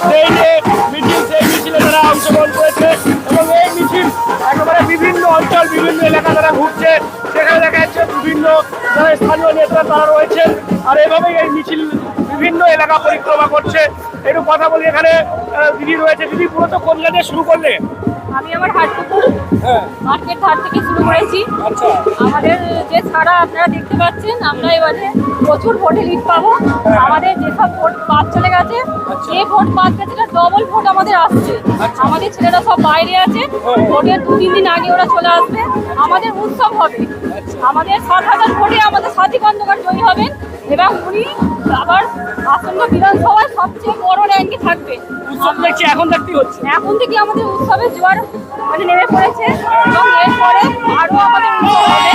সেই যে মিছিল, সেই মিছিলে তারা অংশগ্রহণ করেছে এবং এই মিছিল একেবারে বিভিন্ন অঞ্চল, বিভিন্ন এলাকা তারা ঘুরছে। সেখানে দেখা যাচ্ছে বিভিন্ন যারা স্থানীয় নেতারা তারা রয়েছেন, আর এভাবেই এই মিছিল বিভিন্ন এলাকা পরিক্রমা করছে। একটু কথা বলি, এখানে দিদি রয়েছে। দিদি, মূলত কোন জায়গায় শুরু করলে? আমি আমার হাটপুকুর মার্কেট ধার থেকে শুরু করেছি। আচ্ছা, আমাদের যে ছাড়া আপনারা দেখতে পাচ্ছেন, আমরা এবারে প্রচুর ভোটে লিড পাবো। আমাদের যেসব ভোট বাদ চলে গেছে, যে ভোট বাদ গেছে তার ডবল ভোট আমাদের আসছে। আমাদের ছেলেরা সব বাইরে আছে, ভোটের 2-3 দিন আগে ওরা চলে আসবে। আমাদের উৎসব হবে। আমাদের 7,000 ভোটে আমাদের সাথী খন্দকার জয়ী হবেন এবং উনি আবার আসন্ন বিধানসভায় সবচেয়ে বড় র্যাঙ্কে থাকবে। উৎসব দেখছি এখন দেখতে হচ্ছে। এখন থেকে আমাদের উৎসবের জোয়ার নেমে পড়েছে এবং এরপরে আরো আমাদের উৎসব হবে।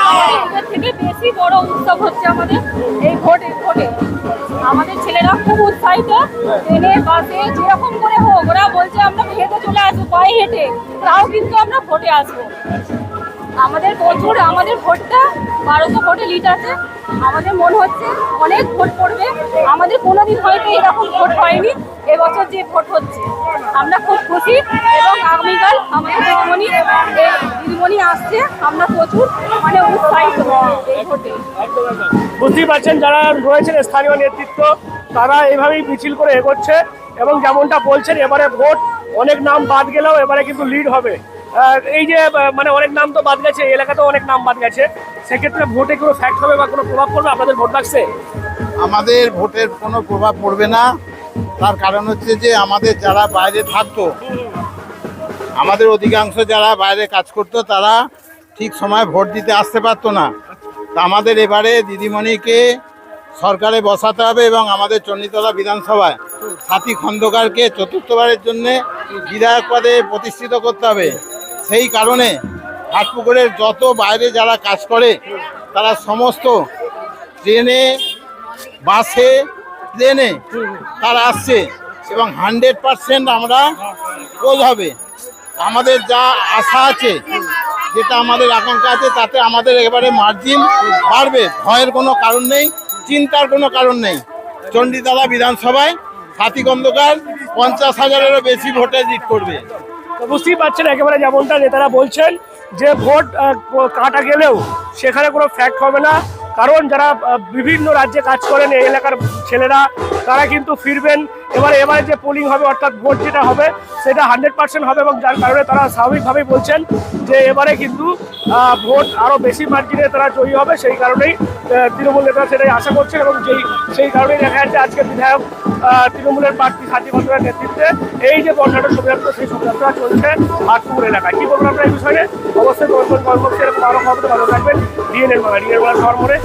আমাদের ঈদের থেকে বেশি বড় উৎসব হচ্ছে আমাদের এই ভোটে। আমাদের ছেলেরা খুব উৎসাহিত, ট্রেনে বাসে যেরকম করে হোক, ওরা বলছে আমরা হেঁটে চলে আসবো, পায়ে হেঁটে, তাও কিন্তু আমরা ভোটে আসবো। আমাদের প্রচুর, আমাদের ভোটটা 1200 ভোটে লিড আছে। আমাদের মনে হচ্ছে অনেক ভোট পড়বে। আমাদের কোনোদিন হয়তো এরকম ভোট হয়নি, এবছর যে ভোট হচ্ছে আমরা খুব খুশি। এবং আগামীকাল আমাদের দিদিমণি আসছে, আমরা প্রচুর উৎসাহিত এই ভোটে। বুঝতেই পারছেন, যারা রয়েছেন স্থানীয় নেতৃত্ব তারা এইভাবেই মিছিল করে এগোচ্ছে এবং যেমনটা বলছেন এবারে ভোট অনেক নাম বাদ গেলেও এবারে কিন্তু লিড হবে। এই যে অনেক নাম তো বাদ গেছে, এলাকাতেও অনেক নাম বাদ গেছে, সেক্ষেত্রে ভোটে কোনো ফ্যাক্ট হবে বা কোনো প্রভাব পড়বে? আপনাদের ভোট লাগছে? আমাদের ভোটের কোনো প্রভাব পড়বে না। তার কারণ হচ্ছে যে আমাদের যারা বাইরে থাকতো, আমাদের অধিকাংশ যারা বাইরে কাজ করতো, তারা ঠিক সময় ভোট দিতে আসতে পারতো না। তা আমাদের এবারে দিদিমণিকে সরকারে বসাতে হবে এবং আমাদের চণ্ডীতলা বিধানসভায় সাথী খন্দকারকে চতুর্থবারের জন্যে বিধায়ক পদে প্রতিষ্ঠিত করতে হবে। সেই কারণে হাটপুকুরের যত বাইরে যারা কাজ করে তারা সমস্ত ট্রেনে, বাসে, প্লেনে তারা আসছে এবং 100% আমরা পোল হবে। আমাদের যা আশা আছে, যেটা আমাদের আকাঙ্ক্ষা আছে, তাতে আমাদের এবারে মার্জিন বাড়বে। ভয়ের কোনো কারণ নেই, চিন্তার কোনো কারণ নেই। চণ্ডীতলা বিধানসভায় সাথী খন্দকার 50,000-এরও বেশি ভোটে জিত করবে। বুঝতেই পারছেন একেবারে যেমনটা নেতারা বলছেন যে ভোট কাটা গেলেও সেখানে কোনো ফ্যাক্ট হবে না, কারণ যারা বিভিন্ন রাজ্যে কাজ করেন এই এলাকার ছেলেরা তারা কিন্তু ফিরবেন। এবারে যে পোলিং হবে, অর্থাৎ ভোট যেটা হবে সেটা 100% হবে এবং যার কারণে তারা স্বাভাবিকভাবেই বলছেন যে এবারে কিন্তু ভোট আরও বেশি মার্জিনে তারা জয়ী হবে। সেই কারণেই তৃণমূল নেতারা সেটাই আশা করছেন এবং সেই কারণেই দেখা যাচ্ছে আজকে বিধায়ক তৃণমূলের প্রার্থী সাথী খন্দকারের নেতৃত্বে এই যে বর্ণাঢ্য শোভাযাত্রা, সেই শোভাযাত্রা চলছে হাটপুকুর এলাকায়। কি বলবেন আপনার এই বিষয়ে? অবশ্যই কর্মসূচি এরকম আরও খবর ভালো থাকবেন। ডিএনএর বাংলা সবার মনে।